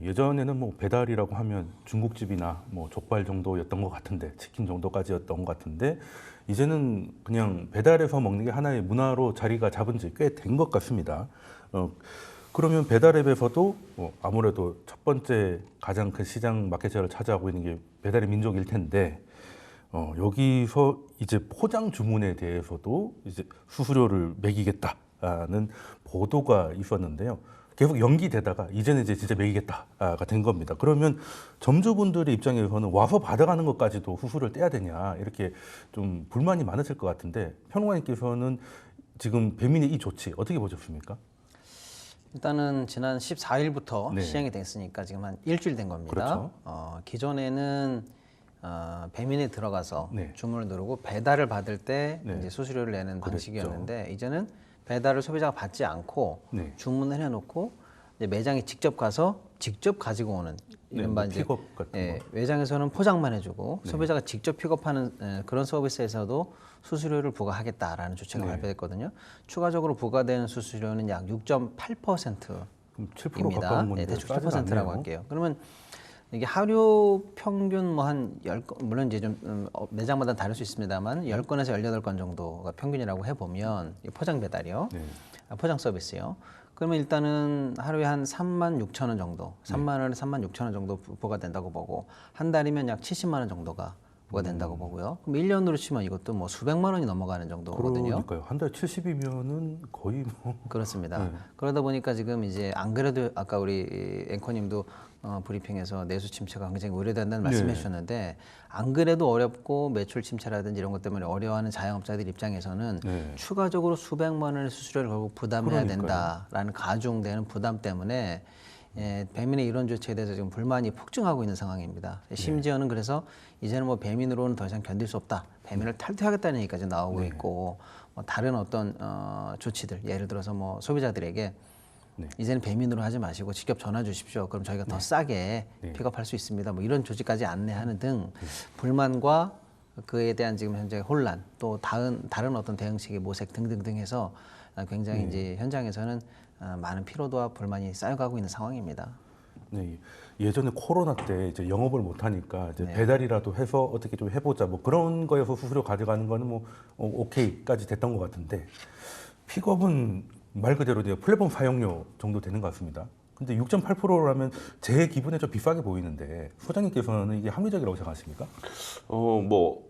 예전에는 뭐 배달이라고 하면 중국집이나 뭐 족발 정도였던 것 같은데, 치킨 정도까지였던 것 같은데, 이제는 그냥 배달해서 먹는 게 하나의 문화로 자리가 잡은 지 꽤 된 것 같습니다. 그러면 배달앱에서도 아무래도 첫 번째 가장 큰 시장 마켓시ェ어를 차지하고 있는 게 배달의 민족일 텐데, 여기서 이제 포장 주문에 대해서도 이제 수수료를 매기겠다는 보도가 있었는데요. 계속 연기되다가 이제는 이제 진짜 매기겠다가 된 겁니다. 그러면 점주분들의 입장에서는 와서 받아가는 것까지도 수수료를 떼야 되냐, 이렇게 좀 불만이 많으실 것 같은데, 평론가님께서는 지금 배민의 이 조치 어떻게 보셨습니까? 일단은 지난 14일부터 네. 시행이 됐으니까 지금 한 일주일 된 겁니다. 그렇죠. 기존에는 배민에 들어가서 네. 주문을 누르고 배달을 받을 때 네. 이제 수수료를 내는 그랬죠. 방식이었는데, 이제는 배달을 소비자가 받지 않고 네. 주문을 해놓고 이제 매장에 직접 가서 직접 가지고 오는, 이른바 뭐 이제 픽업 같은 거. 매장에서는 포장만 해주고 소비자가 직접 픽업하는 그런 서비스에서도 수수료를 부과하겠다라는 조치가 네. 발표됐거든요. 추가적으로 부과되는 수수료는 약 6.8%입니다. 그럼 7% 가까운 건데 대충 싸지가 7%라고 않네요. 할게요. 그러면 이게 하루 평균 뭐 한 10건, 물론 이제 좀 매장마다 다를 수 있습니다만 10건에서 18건 정도가 평균이라고 해보면, 포장 배달이요. 네. 포장 서비스요. 그러면 일단은 하루에 한 36,000원 정도, 3만 원에 36,000원 정도 부과된다고 보고, 한 달이면 약 70만 원 정도가 부과된다고 보고요. 그럼 1년으로 치면 이것도 뭐 수백만 원이 넘어가는 정도거든요. 그러니까요. 한 달 70이면은 거의 뭐. 그렇습니다. 네. 그러다 보니까 지금 이제 안 그래도 아까 우리 앵커님도 브리핑에서 내수 침체가 굉장히 우려된다는 말씀해 네. 주셨는데, 안 그래도 어렵고 매출 침체라든지 이런 것 때문에 어려워하는 자영업자들 입장에서는 네. 추가적으로 수백만 원의 수수료를 결국 부담해야 그러니까요. 된다라는 가중되는 부담 때문에 배민의 이런 조치에 대해서 지금 불만이 폭증하고 있는 상황입니다. 심지어는 그래서 이제는 뭐 배민으로는 더 이상 견딜 수 없다, 배민을 탈퇴하겠다는 얘기까지 나오고 있고, 뭐 다른 어떤 조치들, 예를 들어서 뭐 소비자들에게 이제는 배민으로 하지 마시고 직접 전화 주십시오. 그럼 저희가 더 싸게 픽업할 수 있습니다. 뭐 이런 조치까지 안내하는 등 불만과 그에 대한 지금 현재 혼란, 또 다른 어떤 대응책의 모색 등등등 해서 굉장히 이제 현장에서는 많은 피로도와 불만이 쌓여가고 있는 상황입니다. 네, 예전에 코로나 때 이제 영업을 못 하니까 이제 네. 배달이라도 해서 어떻게 좀 해보자, 뭐 그런 거에서 수수료 가져가는 거는 뭐 오케이까지 됐던 것 같은데, 픽업은 말 그대로 이제 플랫폼 사용료 정도 되는 것 같습니다. 근데 6.8%라면 제 기분에 좀 비싸게 보이는데, 소장님께서는 이게 합리적이라고 생각하십니까? 뭐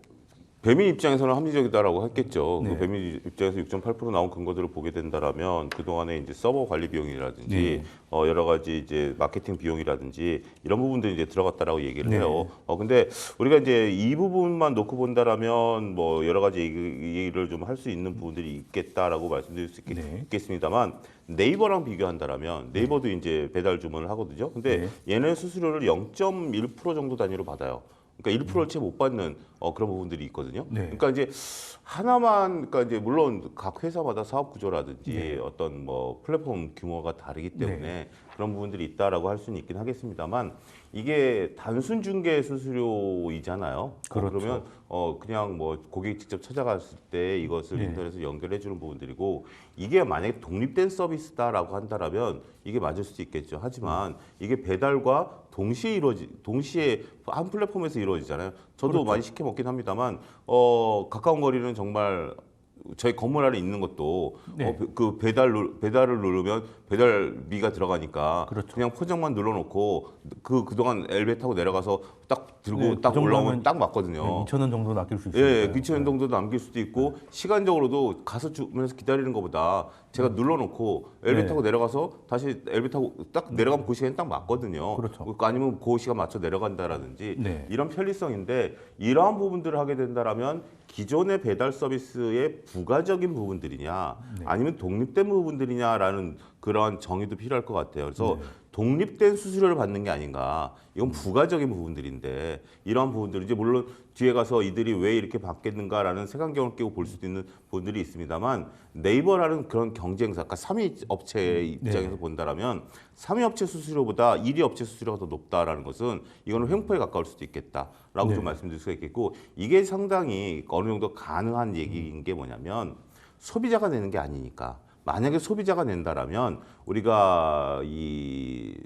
배민 입장에서는 합리적이다라고 했겠죠. 네. 그 배민 입장에서 6.8% 나온 근거들을 보게 된다라면, 그동안에 이제 서버 관리 비용이라든지 여러 가지 이제 마케팅 비용이라든지 이런 부분들이 이제 들어갔다라고 얘기를 해요. 근데 우리가 이제 이 부분만 놓고 본다라면 뭐 여러 가지 얘기를 좀 할 수 있는 부분들이 있겠다라고 말씀드릴 수 있겠습니다만, 네이버랑 비교한다라면 네이버도 이제 배달 주문을 하거든요. 근데 얘는 수수료를 0.1% 정도 단위로 받아요. 그러니까 1%를 채 못 받는 그런 부분들이 있거든요. 그러니까 이제 하나만, 그러니까 이제 물론 각 회사마다 사업 구조라든지 어떤 뭐 플랫폼 규모가 다르기 때문에 그런 부분들이 있다라고 할 수는 있긴 하겠습니다만, 이게 단순 중개 수수료이잖아요. 그렇죠. 그러면 그냥 뭐 고객이 직접 찾아갔을 때 이것을 인터넷에 연결해 주는 부분들이고, 이게 만약에 독립된 서비스다라고 한다라면 이게 맞을 수도 있겠죠. 하지만 이게 배달과 동시에 한 플랫폼에서 이루어지잖아요. 저도 많이 시켜 먹긴 합니다만, 가까운 거리는 정말 저희 건물 안에 있는 것도 그 배달을 누르면 배달비가 들어가니까 그냥 포장만 눌러놓고 그동안 엘리베이터 타고 내려가서 딱 들고 딱 올라오면 딱 맞거든요. 2,000원 정도 남길 수 있어요. 예, 2,000원 정도 남길 수도 있고, 시간적으로도 가서 주면서 기다리는 것보다 제가 눌러놓고 엘리베이터 타고 내려가서 다시 엘리베이터 타고 딱 내려가면 그 시간이 딱 맞거든요. 그렇죠. 아니면 그 시간 맞춰 내려간다라든지 이런 편리성인데, 이러한 부분들을 하게 된다라면 기존의 배달 서비스의 부가적인 부분들이냐 아니면 독립된 부분들이냐라는 그러한 정의도 필요할 것 같아요. 그래서 독립된 수수료를 받는 게 아닌가. 이건 부가적인 부분들인데, 이러한 부분들은 이제 물론 뒤에 가서 이들이 왜 이렇게 받겠는가라는 색안경을 끼고 볼 수도 있는 부분들이 있습니다만, 네이버라는 그런 경쟁사, 그러니까 3위 업체의 입장에서 본다라면 3위 업체 수수료보다 1위 업체 수수료가 더 높다라는 것은 이거는 횡포에 가까울 수도 있겠다라고 좀 말씀드릴 수가 있겠고, 이게 상당히 어느 정도 가능한 얘기인 게 뭐냐면, 소비자가 내는 게 아니니까. 만약에 소비자가 낸다라면 우리가 이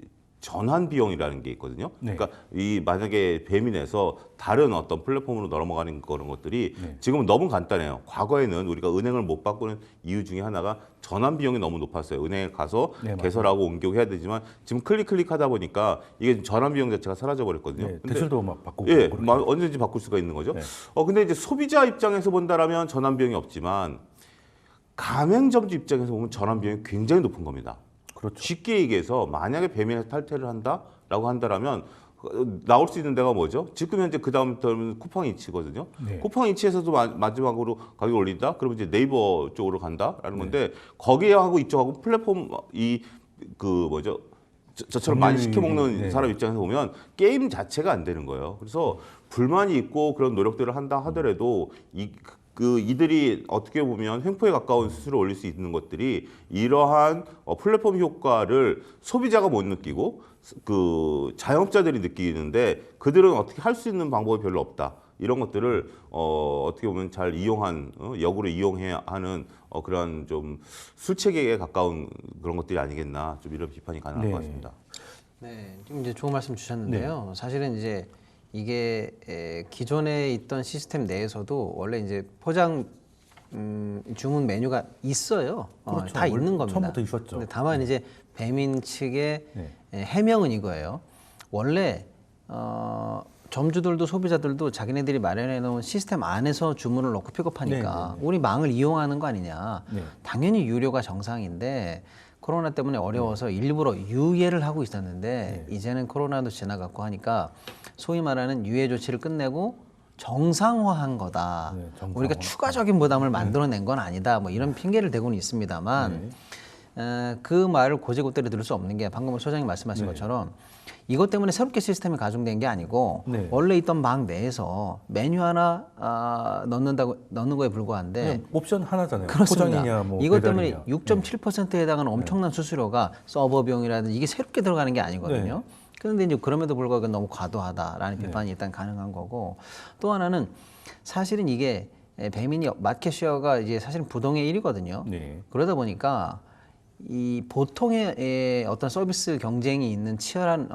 전환 비용이라는 게 있거든요. 네. 그러니까 이 만약에 배민에서 다른 어떤 플랫폼으로 넘어가는 그런 것들이 네. 지금은 너무 간단해요. 과거에는 우리가 은행을 못 바꾸는 이유 중에 하나가 전환 비용이 너무 높았어요. 은행에 가서 네, 맞아요. 개설하고 옮기고 해야 되지만 지금 클릭하다 보니까 이게 전환 비용 자체가 사라져 버렸거든요. 네, 대출도 막 바꾸고 예, 그렇게. 언제든지 바꿀 수가 있는 거죠. 네. 근데 이제 소비자 입장에서 본다라면 전환 비용이 없지만 가맹점주 입장에서 보면 전환 비용이 굉장히 높은 겁니다. 그렇죠. 쉽게 얘기해서 만약에 배민에서 탈퇴를 한다라고 한다라면 나올 수 있는 데가 뭐죠? 지금 현재 그 다음부터는 쿠팡 이츠거든요. 네. 쿠팡 이츠에서도 마지막으로 가격 올린다? 그러면 이제 네이버 쪽으로 간다라는 건데 거기하고 이쪽하고 플랫폼 저처럼 많이 시켜 먹는 네. 사람 입장에서 보면 게임 자체가 안 되는 거예요. 그래서 불만이 있고 그런 노력들을 한다 하더라도 이들이 어떻게 보면 횡포에 가까운 수수료를 올릴 수 있는 것들이 이러한 플랫폼 효과를 소비자가 못 느끼고 그 자영업자들이 느끼는데 그들은 어떻게 할 수 있는 방법이 별로 없다. 이런 것들을 어떻게 보면 잘 이용한 역으로 이용해야 하는 그런 좀 술책에 가까운 그런 것들이 아니겠나 좀 이런 비판이 가능할 네. 것 같습니다. 네, 지금 이제 좋은 말씀 주셨는데요. 사실은 이제 이게 기존에 있던 시스템 내에서도 원래 이제 포장 주문 메뉴가 있어요. 그렇죠. 다 있는 겁니다. 처음부터 있었죠. 근데 다만 이제 배민 측의 네. 해명은 이거예요. 원래 점주들도 소비자들도 자기네들이 마련해 놓은 시스템 안에서 주문을 넣고 픽업하니까 우리 망을 이용하는 거 아니냐. 네. 당연히 유료가 정상인데 코로나 때문에 어려워서 일부러 유예를 하고 있었는데 이제는 코로나도 지나갔고 하니까 소위 말하는 유예 조치를 끝내고 정상화한 거다. 네, 정상화. 우리가 추가적인 부담을 만들어낸 건 아니다. 뭐 이런 핑계를 대고는 있습니다만 그 말을 고지고대로 들을 수 없는 게 방금 소장님 말씀하신 것처럼 이것 때문에 새롭게 시스템이 가중된 게 아니고 네. 원래 있던 망 내에서 메뉴 하나 넣는 거에 불과한데 그냥 옵션 하나잖아요. 그렇습니다. 포장이냐 뭐 이것 배달이냐. 때문에 6.7%에 해당하는 엄청난 수수료가 서버 비용이라든지 이게 새롭게 들어가는 게 아니거든요. 그런데 이제 그럼에도 불구하고 너무 과도하다라는 비판이 일단 가능한 거고 또 하나는 사실은 이게 배민이 마켓쉐어가 이제 사실은 부동의 1위거든요. 네. 그러다 보니까 이 보통의 어떤 서비스 경쟁이 있는 치열한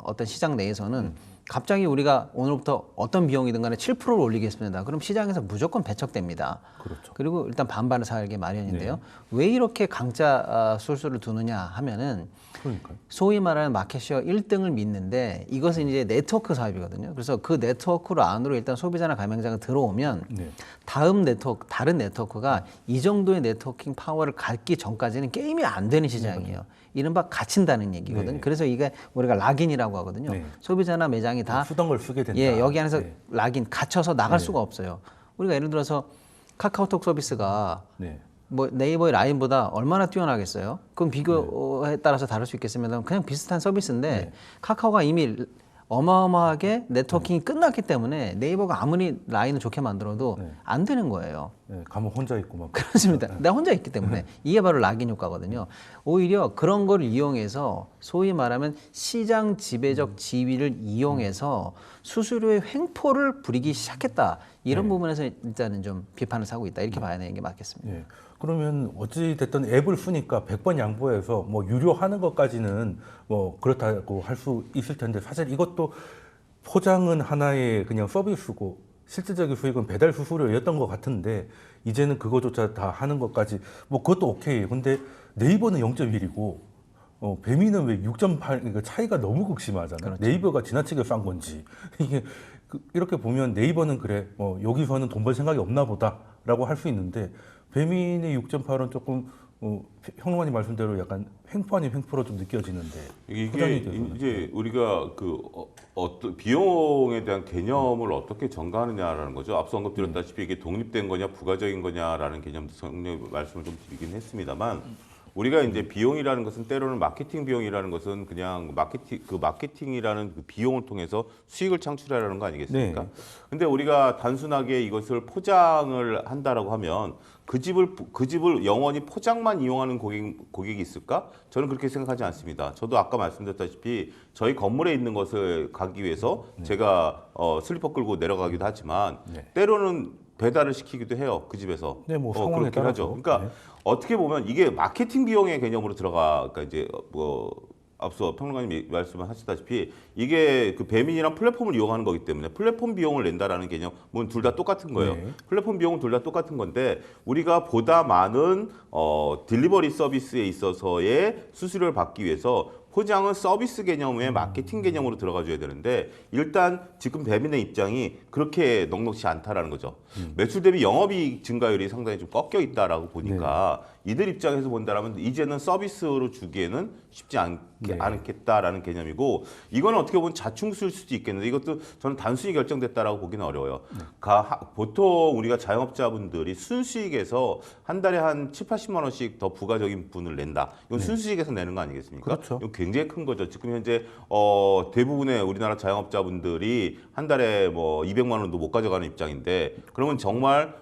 어떤 시장 내에서는 갑자기 우리가 오늘부터 어떤 비용이든 간에 7%를 올리겠습니다. 그럼 시장에서 무조건 배척됩니다. 그렇죠. 그리고 일단 반발을 살게 마련인데요. 왜 이렇게 강자 술수를 두느냐 하면은 그러니까요. 소위 말하는 마켓쉐어 1등을 믿는데 이것은 이제 네트워크 사업이거든요. 그래서 그 네트워크 안으로 일단 소비자나 가맹자가 들어오면 네. 다음 네트워크, 다른 네트워크가 이 정도의 네트워킹 파워를 갖기 전까지는 게임이 안 되는 시장이에요. 이른바 갇힌다는 얘기거든요. 네. 그래서 이게 우리가 락인이라고 하거든요. 네. 소비자나 매장이 다 쓰던 걸 쓰게 된다. 예, 여기 안에서 네. 락인 갇혀서 나갈 수가 없어요. 우리가 예를 들어서 카카오톡 서비스가 네. 뭐 네이버의 라인보다 얼마나 뛰어나겠어요? 그럼 비교에 따라서 다를 수 있겠습니다. 그냥 비슷한 서비스인데 카카오가 이미 어마어마하게 네트워킹이 끝났기 때문에 네이버가 아무리 라인을 좋게 만들어도 안 되는 거예요. 네, 가면 혼자 있고 막. 그렇습니다. 내가 혼자 있기 때문에 이게 바로 락인 효과거든요. 오히려 그런 걸 이용해서 소위 말하면 시장 지배적 지위를 이용해서 수수료의 횡포를 부리기 시작했다. 이런 부분에서 일단은 좀 비판을 사고 있다. 이렇게 봐야 되는 게 맞겠습니다. 예. 그러면 어찌 됐든 앱을 쓰니까 100번 양보해서 뭐 유료하는 것까지는 뭐 그렇다고 할 수 있을 텐데 사실 이것도 포장은 하나의 그냥 서비스고 실질적인 수익은 배달 수수료였던 것 같은데 이제는 그거조차 다 하는 것까지 뭐 그것도 오케이. 근데 네이버는 0.1이고 배민은 왜 6.8? 그러니까 차이가 너무 극심하잖아요. 그렇죠. 네이버가 지나치게 싼 건지 이게 이렇게 보면 네이버는 그래 여기서는 돈 벌 생각이 없나 보다라고 할 수 있는데 배민의 6.8은 조금 평론가님 말씀대로 약간 횡포 아닌 횡포로 좀 느껴지는데 이게 이제 우리가 어떤 비용에 대한 개념을 어떻게 전가하느냐라는 거죠. 앞서 언급드렸다시피 이게 독립된 거냐 부가적인 거냐라는 개념도 말씀을 좀 드리긴 했습니다만 우리가 이제 비용이라는 것은 때로는 마케팅 비용이라는 것은 그냥 마케팅이라는 그 비용을 통해서 수익을 창출하라는 거 아니겠습니까? 네. 근데 우리가 단순하게 이것을 포장을 한다라고 하면 그 집을 영원히 포장만 이용하는 고객이 있을까? 저는 그렇게 생각하지 않습니다. 저도 아까 말씀드렸다시피 저희 건물에 있는 것을 가기 위해서 제가 슬리퍼 끌고 내려가기도 하지만 때로는 배달을 시키기도 해요. 그 집에서. 네, 뭐 상황에 그렇긴 하죠. 따라서. 그러니까 어떻게 보면 이게 마케팅 비용의 개념으로 그러니까 이제 앞서 평론가님 말씀하셨다시피 이게 그 배민이랑 플랫폼을 이용하는 거기 때문에 플랫폼 비용을 낸다라는 개념은 둘 다 똑같은 거예요. 네. 플랫폼 비용은 둘 다 똑같은 건데 우리가 보다 많은 딜리버리 서비스에 있어서의 수수료를 받기 위해서 포장은 서비스 개념의 마케팅 개념으로 들어가줘야 되는데 일단 지금 배민의 입장이 그렇게 넉넉지 않다라는 거죠. 매출 대비 영업이익 증가율이 상당히 좀 꺾여 있다라고 보니까 이들 입장에서 본다라면 이제는 서비스로 주기에는 쉽지 않겠다라는 개념이고 이거는 어떻게 보면 자충수일 수도 있겠는데 이것도 저는 단순히 결정됐다라고 보기는 어려워요. 보통 우리가 자영업자분들이 순수익에서 한 달에 한 7, 80만 원씩 더 부가적인 분을 낸다. 이건 순수익에서 내는 거 아니겠습니까? 그렇죠. 이건 굉장히 큰 거죠. 지금 현재 대부분의 우리나라 자영업자분들이 한 달에 뭐 200만 원도 못 가져가는 입장인데 그러면 정말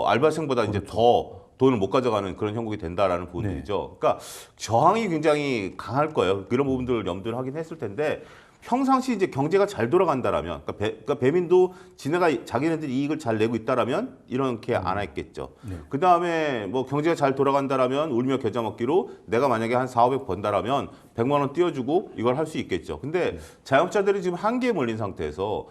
알바생보다 이제 더 돈을 못 가져가는 그런 형국이 된다라는 부분들이죠. 그러니까 저항이 굉장히 강할 거예요. 그런 부분들을 염두를 하긴 했을 텐데 평상시 이제 경제가 잘 돌아간다라면, 그러니까 배민도 지네가 자기네들이 이익을 잘 내고 있다라면 이렇게 안 했겠죠. 그 다음에 뭐 경제가 잘 돌아간다라면 울며 겨자 먹기로 내가 만약에 한 4, 500 번다라면 100만 원 띄워주고 이걸 할 수 있겠죠. 근데 자영업자들이 지금 한계에 몰린 상태에서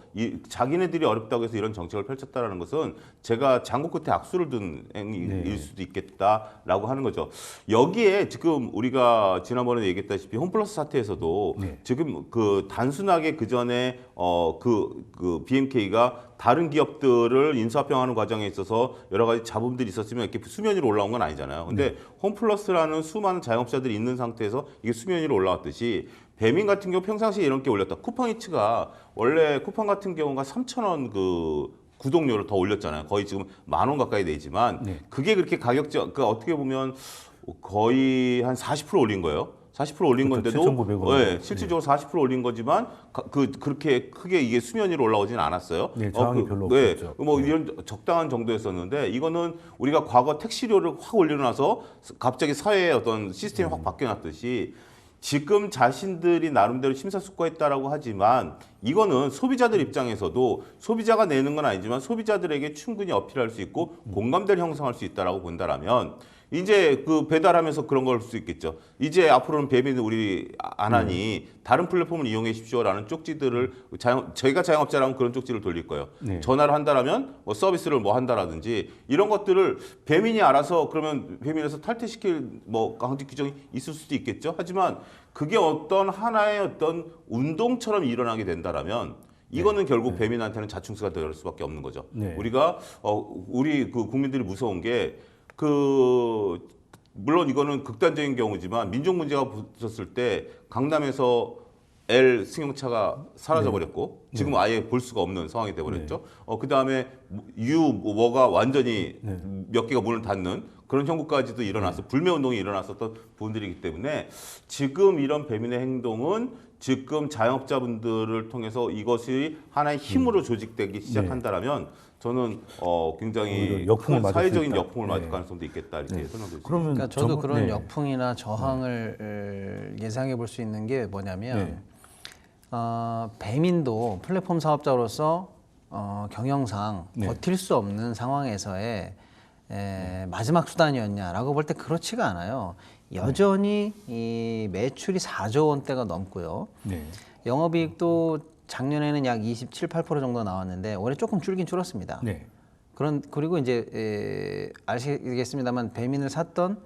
자기네들이 어렵다고 해서 이런 정책을 펼쳤다라는 것은 제가 장고 끝에 악수를 둔 행위일 수도 있겠다라고 하는 거죠. 여기에 지금 우리가 지난번에 얘기했다시피 홈플러스 사태에서도 지금 그 단순하게 그 전에 그 BMK가 다른 기업들을 인수합병하는 과정에 있어서 여러 가지 잡음들이 있었으면 이렇게 수면 위로 올라온 건 아니잖아요. 근데 홈플러스라는 수많은 자영업자들이 있는 상태에서 이게 수면 위로 올라왔듯이 배민 같은 경우 평상시에 이런 게 올렸다. 쿠팡이츠가 원래 쿠팡 같은 경우가 3,000원 그 구독료를 더 올렸잖아요. 거의 지금 10,000원 가까이 되지만 그게 그렇게 그러니까 어떻게 보면 거의 한 40% 올린 거예요. 40% 올린 그렇죠. 건데도 7,900원. 네, 실질적으로 40% 올린 거지만 그렇게 크게 이게 수면 위로 올라오지는 않았어요. 네, 저항이 별로 네, 없었죠. 뭐 이런 적당한 정도였었는데 이거는 우리가 과거 택시료를 확 올려놔서 갑자기 사회의 어떤 시스템이 확 바뀌어놨듯이 지금 자신들이 나름대로 심사숙고했다라고 하지만 이거는 소비자들 입장에서도 소비자가 내는 건 아니지만 소비자들에게 충분히 어필할 수 있고 공감대를 형성할 수 있다라고 본다라면 이제 그 배달하면서 그런 걸 할 수 있겠죠. 이제 앞으로는 배민을 우리 안 하니 다른 플랫폼을 이용해 주십시오라는 쪽지들을 저희가 자영업자라면 그런 쪽지를 돌릴 거예요. 전화를 한다라면 뭐 서비스를 뭐 한다라든지 이런 것들을 배민이 알아서 그러면 배민에서 탈퇴시킬 뭐 강제 규정이 있을 수도 있겠죠. 하지만 그게 어떤 하나의 어떤 운동처럼 일어나게 된다라면 이거는 결국 배민한테는 자충수가 될 수밖에 없는 거죠. 우리가 우리 그 국민들이 무서운 게 물론 이거는 극단적인 경우지만 민족 문제가 붙었을 때 강남에서 L 승용차가 사라져 버렸고 지금 아예 볼 수가 없는 상황이 돼 버렸죠. 그다음에 뭐가 완전히 몇 개가 문을 닫는 그런 형국까지도 일어나서 불매 운동이 일어났었던 부분들이기 때문에 지금 이런 배민의 행동은 지금 자영업자분들을 통해서 이것이 하나의 힘으로 조직되기 시작한다라면 저는 굉장히 역풍을 큰 맞을 수 사회적인 있다. 역풍을 맞을 가능성도 있겠다 이렇게 설명드릴 수 있습니다. 그러니까 저도 그런 역풍이나 저항을 예상해 볼 수 있는 게 뭐냐면 배민도 플랫폼 사업자로서 경영상 버틸 수 없는 상황에서의 마지막 수단이었냐라고 볼 때 그렇지가 않아요. 여전히 이 매출이 4조 원대가 넘고요. 영업이익도 작년에는 약 27, 8% 정도 나왔는데 올해 조금 줄긴 줄었습니다. 그리고 이제 아시겠습니다만 배민을 샀던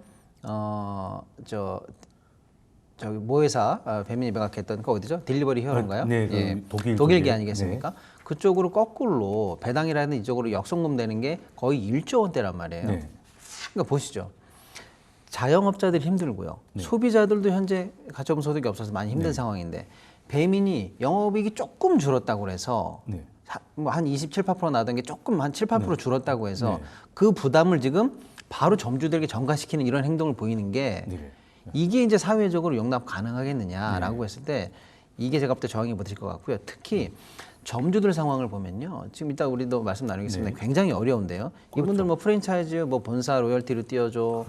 저기 모회사 배민이 매각했던 그 어디죠? 딜리버리 히어로인가요? 네, 그 독일기 아니겠습니까? 그쪽으로 거꾸로 배당이라든 이쪽으로 역송금되는 게 거의 1조 원대란 말이에요. 그러니까 보시죠. 자영업자들이 힘들고요. 소비자들도 현재 가처분 소득이 없어서 많이 힘든 상황인데 배민이 영업이익이 조금 줄었다고 해서 뭐 한 27, 8% 나던 게 조금 한 7, 8% 줄었다고 해서 그 부담을 지금 바로 점주들에게 전가시키는 이런 행동을 보이는 게 이게 이제 사회적으로 용납 가능하겠느냐라고 했을 때 이게 제가 볼 때 저항이 못할 것 같고요. 특히 점주들 상황을 보면요. 지금 이따 우리도 말씀 나누겠습니다. 굉장히 어려운데요. 이분들 뭐 프랜차이즈, 뭐 본사 로열티를 띄워줘,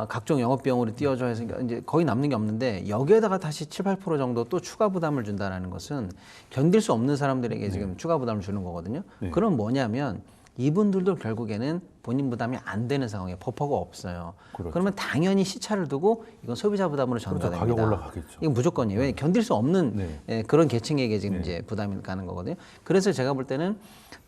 각종 영업 비용으로 띄워줘 해서 이제 거의 남는 게 없는데 여기에다가 다시 7, 8% 정도 또 추가 부담을 준다라는 것은 견딜 수 없는 사람들에게 지금 추가 부담을 주는 거거든요. 그럼 뭐냐면 이분들도 결국에는 본인 부담이 안 되는 상황에 버퍼가 없어요. 그렇죠. 그러면 당연히 시차를 두고 이건 소비자 부담으로 전가됩니다. 가격 올라가겠죠. 이건 무조건이에요. 왜 견딜 수 없는 네. 그런 계층에게 지금 이제 부담이 가는 거거든요. 그래서 제가 볼 때는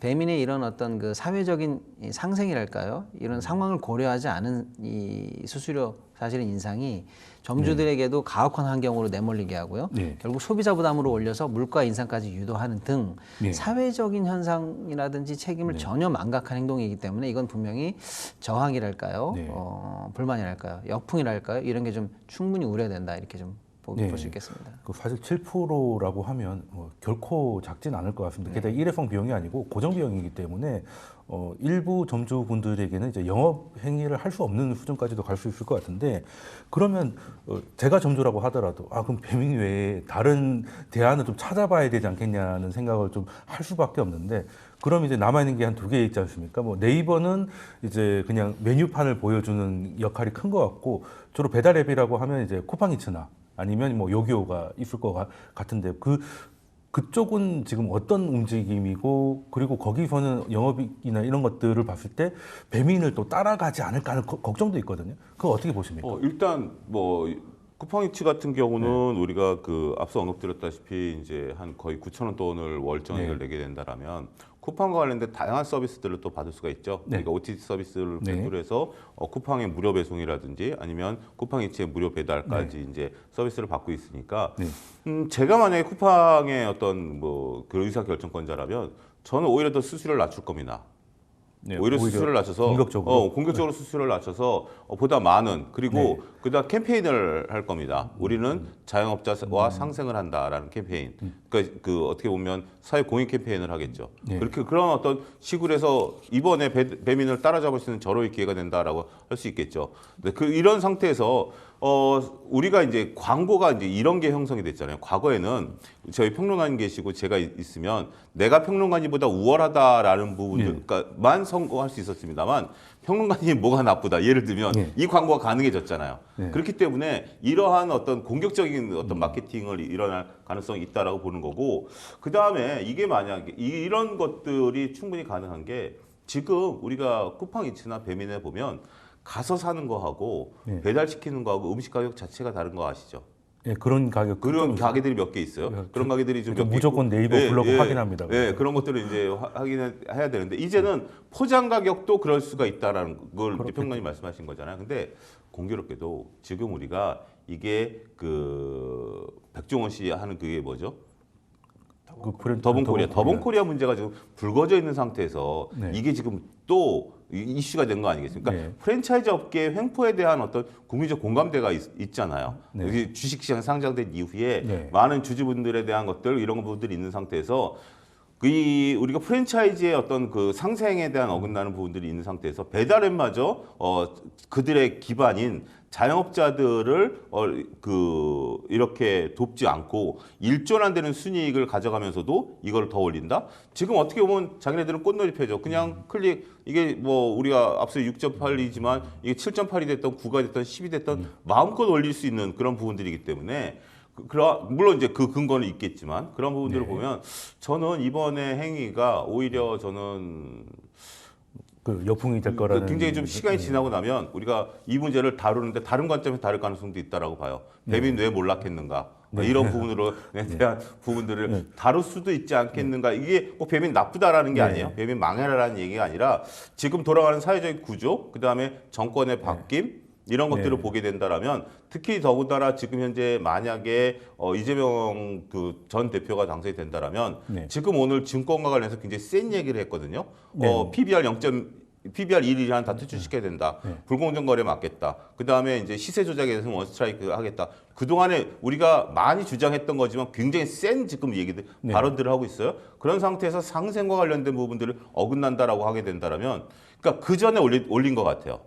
배민의 이런 어떤 그 사회적인 이 상생이랄까요? 이런 상황을 고려하지 않은 이 수수료 사실은 인상이 점주들에게도 가혹한 환경으로 내몰리게 하고요. 네. 결국 소비자 부담으로 올려서 물가 인상까지 유도하는 등 네. 사회적인 현상이라든지 책임을 전혀 망각한 행동이기 때문에 이건 분명히 저항이랄까요? 네. 불만이랄까요? 역풍이랄까요? 이런 게 좀 충분히 우려된다 이렇게 좀 네. 볼 수 있겠습니다. 사실 7%라고 하면 결코 작진 않을 것 같습니다. 게다가 일회성 비용이 아니고 고정 비용이기 때문에 일부 점주분들에게는 이제 영업 행위를 할 수 없는 수준까지도 갈 수 있을 것 같은데 그러면 제가 점주라고 하더라도 그럼 배민 외에 다른 대안을 좀 찾아봐야 되지 않겠냐는 생각을 좀 할 수밖에 없는데 그럼 이제 남아 있는 게 한 2개 있지 않습니까? 뭐 네이버는 이제 그냥 메뉴판을 보여주는 역할이 큰 것 같고 주로 배달 앱이라고 하면 이제 쿠팡이츠나 아니면 뭐 요기요가 있을 것 같은데 그쪽은 지금 어떤 움직임이고 그리고 거기서는 영업이익이나 이런 것들을 봤을 때 배민을 또 따라가지 않을까 하는 걱정도 있거든요. 그거 어떻게 보십니까? 일단 뭐 쿠팡이츠 같은 경우는 우리가 그 앞서 언급드렸다시피 이제 한 거의 9,000원 돈을 월정액을 내게 된다라면 쿠팡과 관련된 다양한 서비스들을 또 받을 수가 있죠. 그러니까 OTT 서비스를 배부를 해서 쿠팡의 무료 배송이라든지 아니면 쿠팡이츠의 무료 배달까지 이제 서비스를 받고 있으니까 제가 만약에 쿠팡의 어떤 뭐 그 의사 결정권자라면 저는 오히려 더 수수료를 낮출 겁니다. 오히려 수수료를 낮춰서 공격적으로 수수료를 낮춰서 보다 많은 그리고 그다음 캠페인을 할 겁니다. 우리는 자영업자와 상생을 한다라는 캠페인. 그러니까 그 어떻게 보면 사회 공익 캠페인을 하겠죠. 그렇게 그런 어떤 식으로 해서 이번에 배민을 따라잡을 수 있는 절호의 기회가 된다라고 할 수 있겠죠. 근데 이런 상태에서 우리가 이제 광고가 이제 이런 게 형성이 됐잖아요. 과거에는 저희 평론가님 계시고 제가 있으면 내가 평론가님보다 우월하다라는 부분들만 성공할 수 있었습니다만 평론가님이 뭐가 나쁘다. 예를 들면 이 광고가 가능해졌잖아요. 그렇기 때문에 이러한 어떤 공격적인 어떤 마케팅을 일어날 가능성이 있다라고 보는 거고 그 다음에 이게 만약에 이런 것들이 충분히 가능한 게 지금 우리가 쿠팡이츠나 배민에 보면 가서 사는 거하고 배달시키는 거하고 음식 가격 자체가 다른 거 아시죠? 그런 그런 가게들이 몇 개 있어요. 그런 가게들이 좀 무조건 네이버 블로그 확인합니다. 그런 것들을 이제 확인해야 되는데 이제는 포장 가격도 그럴 수가 있다라는 걸 이제 평론가님 말씀하신 거잖아요. 근데 공교롭게도 지금 우리가 이게 그 백종원 씨 하는 그게 뭐죠? 더본코리아 문제가 지금 불거져 있는 상태에서 이게 지금 또 이슈가 된 거 아니겠습니까? 프랜차이즈 업계의 횡포에 대한 어떤 국민적 공감대가 있잖아요. 주식시장 상장된 이후에 많은 주주분들에 대한 것들 이런 부분들이 있는 상태에서 우리가 프랜차이즈의 어떤 그 상생에 대한 어긋나는 부분들이 있는 상태에서 배달앱마저 그들의 기반인 자영업자들을 이렇게 돕지 않고 1조 안 되는 순이익을 가져가면서도 이걸 더 올린다? 지금 어떻게 보면 자기네들은 꽃놀이패죠. 그냥 클릭 이게 뭐 우리가 앞서 6.8이지만 이게 7.8이 됐던 9가 됐던 10이 됐던 마음껏 올릴 수 있는 그런 부분들이기 때문에 물론 이제 그 근거는 있겠지만 그런 부분들을 보면 저는 이번에 행위가 오히려 저는 역풍이 될 거라는 굉장히 좀 시간이 지나고 나면 우리가 이 문제를 다루는데 다른 관점에서 다를 가능성도 있다라고 봐요. 배민 왜 몰락했는가 이런 부분으로 대한 부분들을 다룰 수도 있지 않겠는가. 이게 꼭 배민 나쁘다라는 게 아니에요. 배민 망해라라는 얘기가 아니라 지금 돌아가는 사회적 구조, 그 다음에 정권의 바뀜 이런 것들을 보게 된다라면 특히 더군다나 지금 현재 만약에 이재명 그 전 대표가 당선이 된다라면 지금 오늘 증권과 관련해서 굉장히 센 얘기를 했거든요. PBR 1이라는 다 퇴출시켜야 된다. 불공정 거래 막겠다. 그 다음에 이제 시세 조작에 대해서는 원스트라이크 하겠다. 그 동안에 우리가 많이 주장했던 거지만 굉장히 센 지금 얘기들 발언들을 하고 있어요. 그런 상태에서 상생과 관련된 부분들을 어긋난다라고 하게 된다라면, 그러니까 그 전에 올린 것 같아요.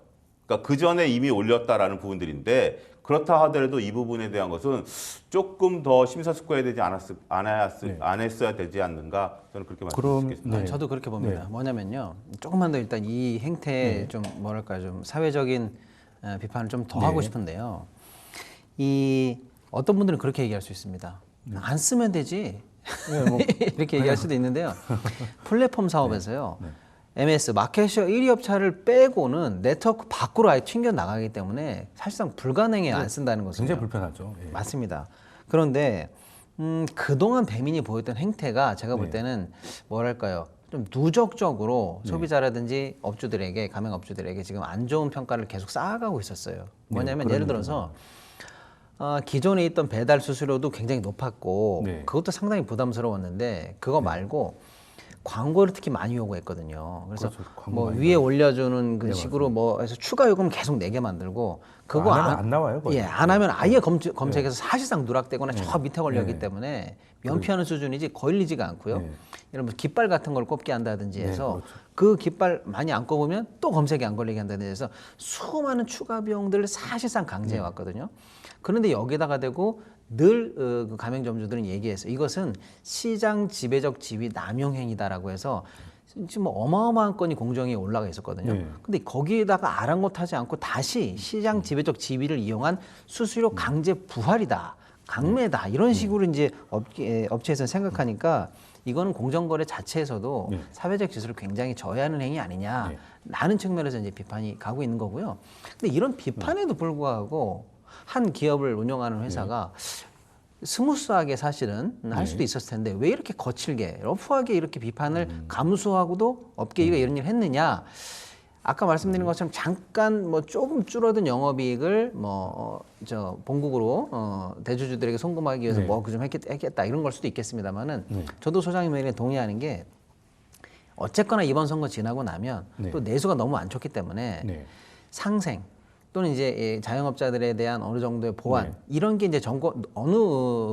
그러니까 그 전에 이미 올렸다라는 부분들인데 그렇다 하더라도 이 부분에 대한 것은 조금 더 심사숙고해야 되지 안 했어야 되지 않는가 저는 그렇게 말씀드리겠습니다. 저도 그렇게 봅니다. 뭐냐면요, 조금만 더 일단 이 행태에 좀 뭐랄까 좀 사회적인 비판을 좀 더 하고 싶은데요. 이 어떤 분들은 그렇게 얘기할 수 있습니다. 안 쓰면 되지. 이렇게 얘기할 수도 있는데요. 플랫폼 사업에서요. MS 마켓쉐어 1위 업체를 빼고는 네트워크 밖으로 아예 튕겨 나가기 때문에 사실상 불가능해 안 쓴다는 것은 굉장히 불편하죠. 예. 맞습니다. 그런데 그동안 배민이 보였던 행태가 제가 볼 때는 뭐랄까요? 좀 누적적으로 소비자라든지 업주들에게 가맹업주들에게 지금 안 좋은 평가를 계속 쌓아가고 있었어요. 뭐냐면 예를 들어서 기존에 있던 배달 수수료도 굉장히 높았고 네. 그것도 상당히 부담스러웠는데 그거 말고 광고를 특히 많이 요구했거든요. 그래서 그렇죠. 광고 뭐 많이 위에 올려주는 그 식으로 뭐 해서 추가 요금 계속 내게 만들고 그거 안 하면 안 나와요, 거의. 예, 안 하면 아예 검색해서 사실상 누락되거나 저 밑에 걸려있기 네. 때문에 면피하는 수준이지 걸리지가 않고요. 네. 이런 뭐 깃발 같은 걸 꼽게 한다든지 해서 그렇죠. 그 깃발 많이 안 꼽으면 또 검색이 안 걸리게 한다든지 해서 수많은 추가 비용들을 사실상 강제해 왔거든요. 그런데 여기다가 대고 늘 그 가맹점주들은 얘기해서 이것은 시장 지배적 지위 남용 행위다라고 해서 지금 뭐 어마어마한 건이 공정위에 올라가 있었거든요. 네. 근데 거기에다가 아랑곳하지 않고 다시 시장 지배적 지위를 이용한 수수료 강제 부활이다, 강매다 이런 식으로 이제 업체에서는 생각하니까 이거는 공정거래 자체에서도 사회적 질서를 굉장히 저해하는 행위 아니냐라는 측면에서 이제 비판이 가고 있는 거고요. 근데 이런 비판에도 불구하고 한 기업을 운영하는 회사가 스무스하게 사실은 할 수도 있었을 텐데 왜 이렇게 거칠게 러프하게 이렇게 비판을 감수하고도 업계가 이런 일을 했느냐. 아까 말씀드린 것처럼 잠깐 뭐 조금 줄어든 영업이익을 저 본국으로 대주주들에게 송금하기 위해서 뭐 그 좀 했겠다 이런 걸 수도 있겠습니다만은 저도 소장님 의견에 동의하는 게 어쨌거나 이번 선거 지나고 나면 또 내수가 너무 안 좋기 때문에 상생 또는 이제 자영업자들에 대한 어느 정도의 보완 이런 게 이제 정권 어느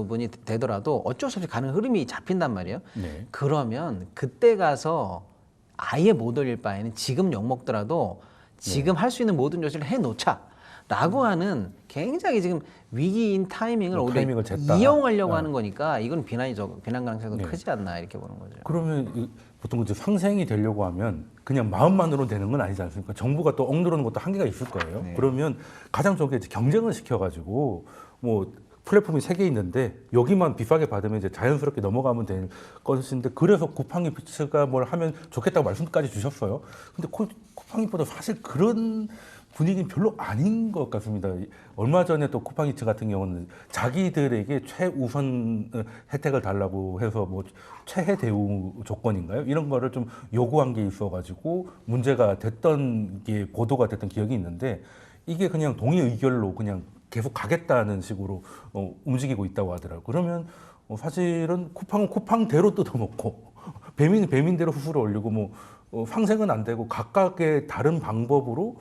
분이 되더라도 어쩔 수 없이 가는 흐름이 잡힌단 말이에요. 그러면 그때 가서 아예 못 올릴 바에는 지금 욕먹더라도 지금 할 수 있는 모든 조치를 해놓자라고 하는 굉장히 지금 위기인 타이밍을 오히려 타이밍을 쟀다. 이용하려고 하는 거니까 이건 비난 가능성이 더 크지 않나 이렇게 보는 거죠. 그러면 보통 이제 상생이 되려고 하면 그냥 마음만으로 되는 건 아니지 않습니까? 정부가 또 억누르는 것도 한계가 있을 거예요. 그러면 가장 좋은 게 이제 경쟁을 시켜가지고 뭐 플랫폼이 3개 있는데 여기만 비싸게 받으면 이제 자연스럽게 넘어가면 되는 것인데 그래서 쿠팡이 피츠가 뭘 하면 좋겠다고 말씀까지 주셨어요. 근데 쿠팡이보다 사실 그런 분위기는 별로 아닌 것 같습니다. 얼마 전에 또 쿠팡이츠 같은 경우는 자기들에게 최우선 혜택을 달라고 해서 뭐 최혜 대우 조건인가요? 이런 거를 좀 요구한 게 있어가지고 문제가 됐던 게 보도가 됐던 기억이 있는데 이게 그냥 동의 의결로 그냥 계속 가겠다는 식으로 움직이고 있다고 하더라고요. 그러면 사실은 쿠팡은 쿠팡대로 뜯어먹고 배민은 배민대로 수수료 올리고 뭐 상생은 안 되고 각각의 다른 방법으로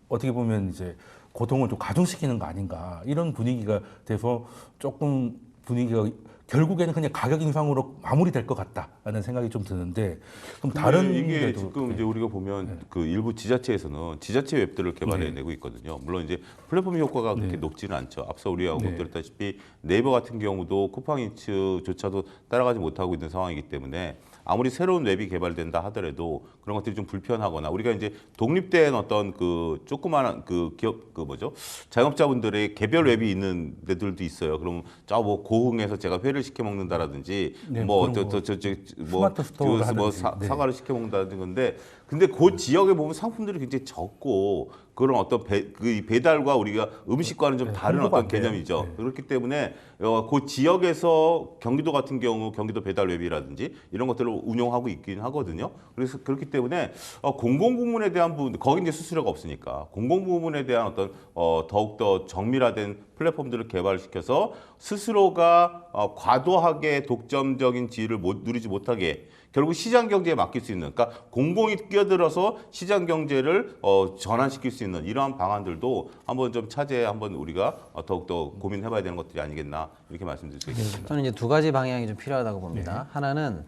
어떻게 보면 이제 고통을 좀 가중시키는 거 아닌가 이런 분위기가 돼서 조금 분위기가 결국에는 그냥 가격 인상으로 마무리될 것 같다라는 생각이 좀 드는데 그럼 다른 이게 데도 지금 이제 우리가 보면 그 일부 지자체에서는 지자체 웹들을 개발해내고 있거든요. 물론 이제 플랫폼 효과가 그렇게 높지는 않죠. 앞서 우리가 언급드렸다시피 네이버 같은 경우도 쿠팡이츠조차도 따라가지 못하고 있는 상황이기 때문에 아무리 새로운 웹이 개발된다 하더라도 그런 것들이 좀 불편하거나 우리가 이제 독립된 어떤 그 조그마한 그 기업 그 뭐죠 자영업자분들의 개별 웹이 있는 데들도 있어요. 그럼 저 뭐 고흥에서 제가 회를 시켜 먹는다라든지 뭐 스마트 스토어를 하든지. 사과를 시켜 먹는다든지 건데 근데 그 지역에 보면 상품들이 굉장히 적고 그런 어떤 그 배달과 우리가 음식과는 좀 다른 홍보가 어떤 안 돼요. 개념이죠. 그렇기 때문에 그 지역에서 경기도 같은 경우 경기도 배달 웹이라든지 이런 것들을 운영하고 있긴 하거든요. 그래서 그렇기 때문에 공공부문에 대한 부분 거기 이제 수수료가 없으니까 공공부문에 대한 어떤 더욱 더 정밀화된 플랫폼들을 개발시켜서 스스로가 과도하게 독점적인 지위를 누리지 못하게 결국 시장 경제에 맡길 수 있는, 그러니까 공공이 끼어들어서 시장 경제를 전환시킬 수 있는 이러한 방안들도 한번 좀 차제에 한번 우리가 더욱더 고민해봐야 되는 것들이 아니겠나 이렇게 말씀드릴 수 있겠습니다. 저는 이제 2가지 방향이 좀 필요하다고 봅니다. 하나는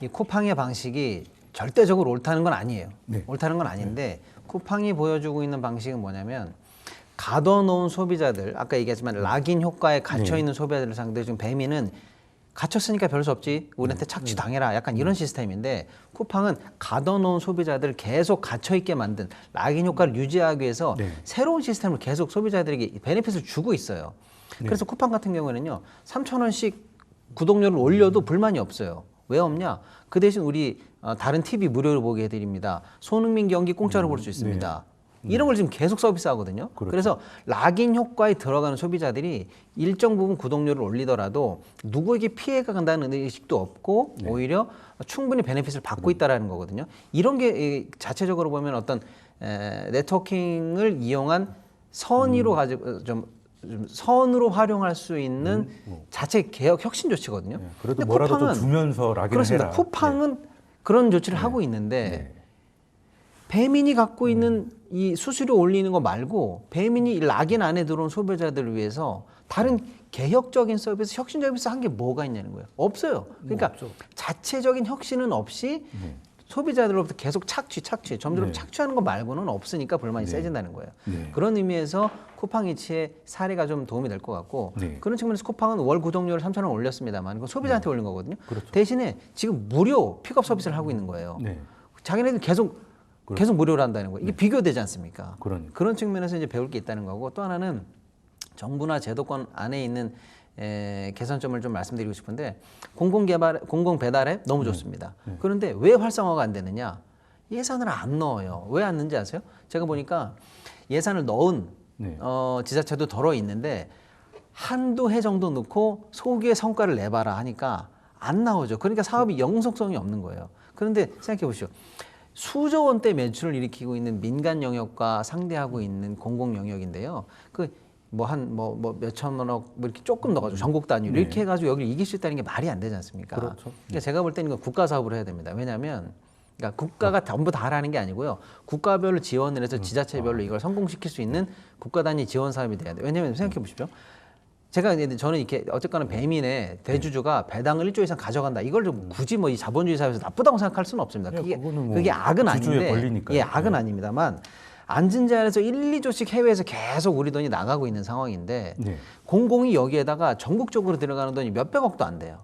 이 쿠팡의 방식이 절대적으로 옳다는 건 아니에요. 옳다는 건 아닌데 쿠팡이 보여주고 있는 방식은 뭐냐면 가둬놓은 소비자들, 아까 얘기했지만 락인 효과에 갇혀있는 소비자들을 상대로 지금 배민은 갇혔으니까 별 수 없지 우리한테 착취 당해라 약간 이런 시스템인데 쿠팡은 가둬놓은 소비자들을 계속 갇혀있게 만든 락인 효과를 유지하기 위해서 새로운 시스템을 계속 소비자들에게 베네핏을 주고 있어요. 그래서 쿠팡 같은 경우에는요 3,000원씩 구독료를 올려도 불만이 없어요. 왜 없냐? 그 대신 우리 다른 TV 무료로 보게 해드립니다. 손흥민 경기 공짜로 볼 수 있습니다. 이런 걸 지금 계속 서비스하거든요. 그렇죠. 그래서 락인 효과에 들어가는 소비자들이 일정 부분 구독료를 올리더라도 누구에게 피해가 간다는 의식도 없고 오히려 충분히 베네핏을 받고 있다라는 거거든요. 이런 게 자체적으로 보면 어떤 네트워킹을 이용한 선의로 가지고 좀 선으로 활용할 수 있는 자체 개혁 혁신 조치거든요. 네, 그래도 근데 뭐라도 좀 쿠팡은 주면서 락인을 그렇습니다. 해라. 쿠팡은 그런 조치를 하고 있는데 배민이 갖고 있는 이 수수료 올리는 거 말고 배민이 락인 안에 들어온 소비자들을 위해서 다른 개혁적인 서비스, 혁신적인 서비스 한 게 뭐가 있냐는 거예요. 없어요. 그러니까 자체적인 혁신은 없이 소비자들로부터 계속 점점 착취하는 거 말고는 없으니까 불만이 세진다는 거예요. 그런 의미에서 쿠팡이츠의 사례가 좀 도움이 될 것 같고 그런 측면에서 쿠팡은 월 구독료를 3,000원 올렸습니다만 그건 소비자한테 올린 거거든요. 그렇죠. 대신에 지금 무료 픽업 서비스를 하고 있는 거예요. 자기네들 계속 무료로 한다는 거예요. 이게 비교되지 않습니까? 그러니까. 그런 측면에서 이제 배울 게 있다는 거고 또 하나는 정부나 제도권 안에 있는 개선점을 좀 말씀드리고 싶은데 공공 배달앱 너무 좋습니다. 그런데 왜 활성화가 안 되느냐? 예산을 안 넣어요. 왜 안 넣는지 아세요? 제가 보니까 예산을 넣은 지자체도 덜어 있는데 한두 해 정도 넣고 소기의 성과를 내봐라 하니까 안 나오죠. 그러니까 사업이 영속성이 없는 거예요. 그런데 생각해 보시죠. 수조 원대 매출을 일으키고 있는 민간 영역과 상대하고 있는 공공 영역인데요. 몇천억 이렇게 조금 넣어가지고 전국 단위로 이렇게 해가지고 여기를 이길 수 있다는 게 말이 안 되지 않습니까? 그렇죠. 그러니까 제가 볼 때는 이거 국가 사업으로 해야 됩니다. 왜냐하면 그러니까 국가가 전부 다 하라는 게 아니고요. 국가별로 지원을 해서 지자체별로 이걸 성공시킬 수 있는 국가 단위 지원 사업이 돼야 돼요. 왜냐하면 생각해 보십시오. 저는 이렇게 어쨌거나 배민의 대주주가 배당을 1조 이상 가져간다. 이걸 좀 굳이 이 자본주의 사회에서 나쁘다고 생각할 수는 없습니다. 그게 악은 아닌데, 악은 아닙니다만 앉은 자리에서 1, 2조씩 해외에서 계속 우리 돈이 나가고 있는 상황인데 공공이 여기에다가 전국적으로 들어가는 돈이 몇백억도 안 돼요.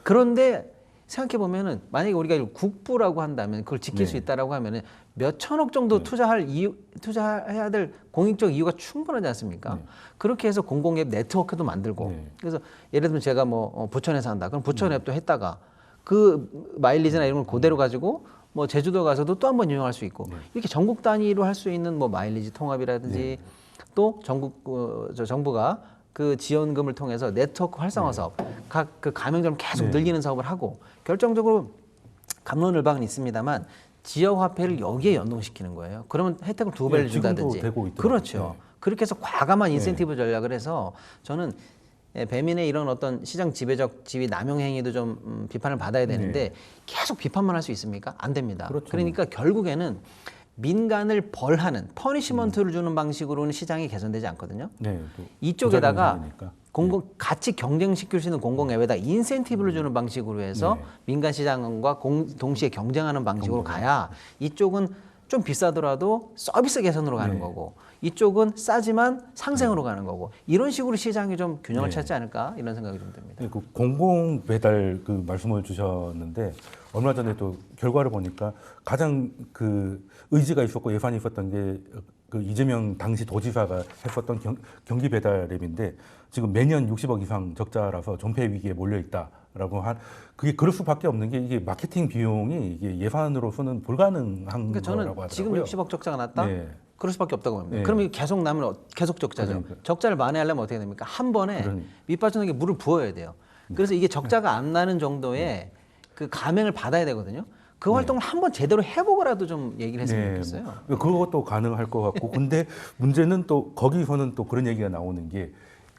그런데 생각해 보면은 만약에 우리가 국부라고 한다면 그걸 지킬 수 있다라고 하면은 몇 천억 정도 투자해야 될 공익적 이유가 충분하지 않습니까? 그렇게 해서 공공앱 네트워크도 만들고 그래서 예를 들면 제가 부천에서 한다. 그럼 부천 앱도 했다가 그 마일리지나 이런 걸 그대로 가지고 제주도 가서도 또 한 번 이용할 수 있고 이렇게 전국 단위로 할 수 있는 마일리지 통합이라든지 또 정부가 그 지원금을 통해서 네트워크 활성화 사업, 각 그 가맹점 계속 늘리는 사업을 하고 결정적으로 갑론을박은 있습니다만 지역 화폐를 여기에 연동시키는 거예요. 그러면 혜택을 2배를 준다든지. 되고 있더라고요. 그렇죠. 그렇게 해서 과감한 인센티브 전략을 해서 저는 배민의 이런 어떤 시장 지배적 지위 남용 행위도 좀 비판을 받아야 되는데 계속 비판만 할 수 있습니까? 안 됩니다. 그렇죠. 그러니까 결국에는 민간을 벌하는 퍼니시먼트를 주는 방식으로는 시장이 개선되지 않거든요. 이쪽에다가 같이 경쟁시킬 수 있는 공공앱에다 인센티브를 주는 방식으로 해서 민간 시장과 동시에 경쟁하는 방식으로 가야 이쪽은 좀 비싸더라도 서비스 개선으로 가는 거고 이쪽은 싸지만 상생으로 가는 거고 이런 식으로 시장이 좀 균형을 찾지 않을까 이런 생각이 좀 듭니다. 그 공공 배달 그 말씀을 주셨는데 얼마 전에 또 결과를 보니까 가장 그 의지가 있었고 예산이 있었던 게 그 이재명 당시 도지사가 했었던 경기 배달 앱인데 지금 매년 60억 이상 적자라서 존폐 위기에 몰려 있다라고 그게 그럴 수밖에 없는 게 이게 마케팅 비용이 이게 예산으로서는 불가능한 그러니까 저는 거라고 하더라고요. 지금 60억 적자가 났다. 그럴 수밖에 없다고 봅니다. 그럼 이게 계속 나면 계속 적자죠. 적자를 만회하려면 어떻게 됩니까? 한 번에 밑빠져나게 물을 부어야 돼요. 그래서 이게 적자가 안 나는 정도의 그 감행을 받아야 되거든요. 그 활동을 한번 제대로 해보고라도 좀 얘기를 했으면 좋겠어요. 그것도 가능할 것 같고 근데 문제는 또 거기서는 또 그런 얘기가 나오는 게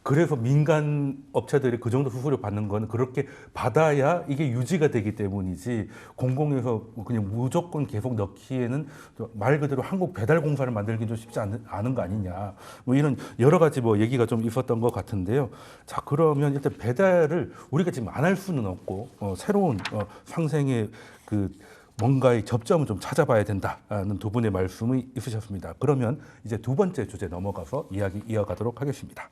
그래서 민간 업체들이 그 정도 수수료 받는 건 그렇게 받아야 이게 유지가 되기 때문이지 공공에서 그냥 무조건 계속 넣기에는 말 그대로 한국 배달공사를 만들기 좀 쉽지 않은 거 아니냐 이런 여러 가지 얘기가 좀 있었던 것 같은데요. 자 그러면 일단 배달을 우리가 지금 안 할 수는 없고 새로운 상생의 그 뭔가의 접점을 좀 찾아봐야 된다는 두 분의 말씀이 있으셨습니다. 그러면 이제 두 번째 주제 넘어가서 이야기 이어가도록 하겠습니다.